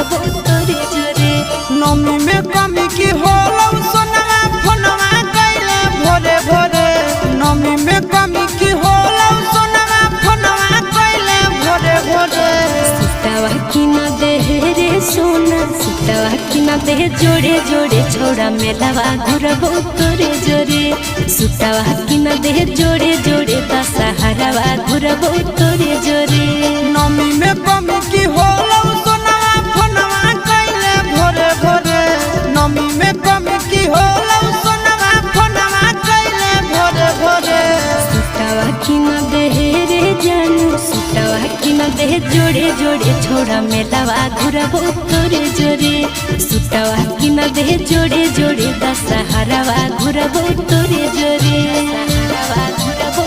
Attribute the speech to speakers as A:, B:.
A: घुरबो तोरे जोरे।
B: नमी में कमी की होलौ सोनवा फोनवा कैले भोरे भोरे। नमी में कमी की होलौ सोनवा फोनवा कैले भोरे भोरे।
A: सुतावा की न दे रे सोना सुतावा की न दे जोड़े जोड़े छोड़ा मेलावा घुरबो तोरे जोरे। सुतावा की न दे जोड़े जोड़े दशहरावा घुरबो तोरे जोरे।
B: नमी में कमी की होलौ सोनवा फोनवा कैले भोरे भोरे। नमी में कमी की होलौ सोनवा फोनवा कैले भोरे भोरे।
A: सुतावा की न दे रे जानू सुतावा की न दे जोड़े जोड़े छोड़ा मेलावा घुरबो तोरे जोरे। सुतावा की न दे जोड़े जोड़े दशहरावा घुरबो तोरे जोरे। दशहरावा घुरबो